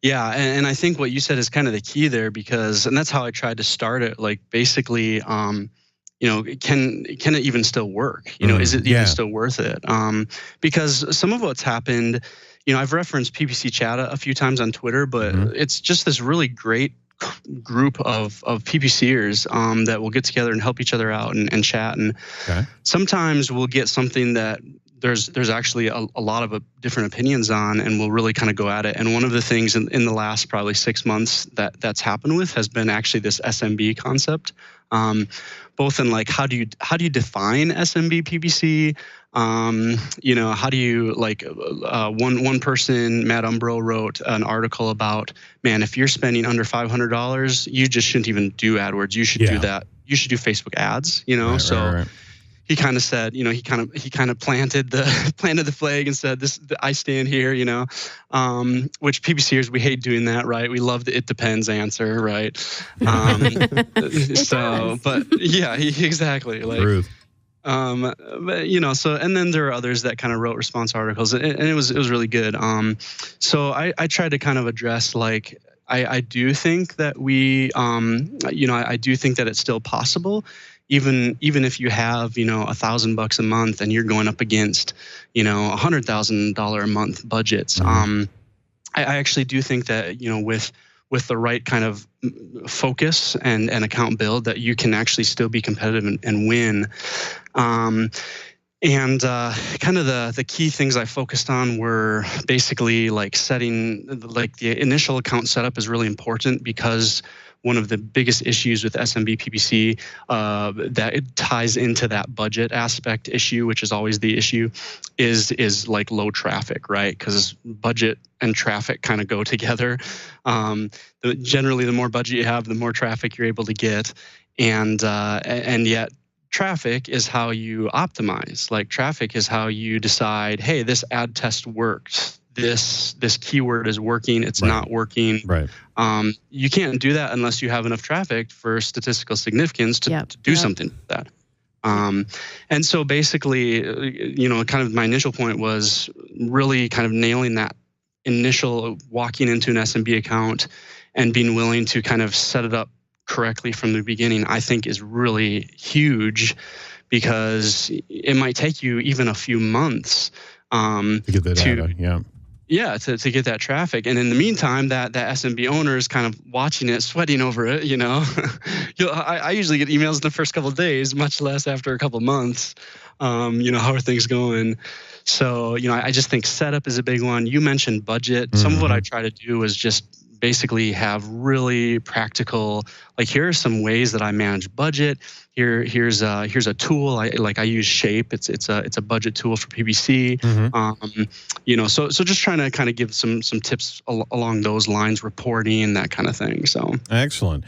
Yeah, and I think what you said is kind of the key there, because, and that's how I tried to start it. Like basically, can it even still work? Is it even still worth it? Because some of what's happened, I've referenced PPC chat a few times on Twitter, but it's just this really great group of PPCers that will get together and help each other out and chat. And sometimes we'll get something that there's actually a lot of different opinions on, and we'll really kind of go at it. And one of the things in the last probably 6 months that's happened with has been actually this SMB concept, both in like how do you define SMB PPC? How do you one person, Matt Umbro, wrote an article about, man, if you're spending under $500, you just shouldn't even do AdWords. You should do that. You should do Facebook ads. Right. He kind of said, he kind of planted the flag and said, I stand here, which PPCers, we hate doing that, right? We love the "it depends" answer, right? But yeah, exactly. Like, but so, and then there are others that kind of wrote response articles, and it was really good. So I tried to kind of address, like, I do think that I do think that it's still possible. Even if you have, $1,000 a month and you're going up against, $100,000 a month budgets. I actually do think that, with the right kind of focus and account build, that you can actually still be competitive and win. And kind of the key things I focused on were basically like setting, like the initial account setup is really important, because one of the biggest issues with SMB PPC that it ties into that budget aspect issue, which is always the issue, is like low traffic, right? Because budget and traffic kind of go together. Generally, the more budget you have, the more traffic you're able to get, and yet traffic is how you optimize. Like, traffic is how you decide, hey, this ad test worked. This keyword is working, it's not working. Right. You can't do that unless you have enough traffic for statistical significance to do something with that. And so basically, kind of my initial point was really kind of nailing that initial walking into an SMB account and being willing to kind of set it up correctly from the beginning, I think is really huge, because it might take you even a few months to get that data, to get that traffic. And in the meantime, that SMB owner is kind of watching it, sweating over it, I usually get emails in the first couple of days, much less after a couple of months. How are things going? So, I just think setup is a big one. You mentioned budget. Some of what I try to do is just basically have really practical, like, here are some ways that I manage budget. Here's a tool. I use Shape. It's a budget tool for PPC. So just trying to kind of give some tips along those lines, reporting, that kind of thing. So excellent.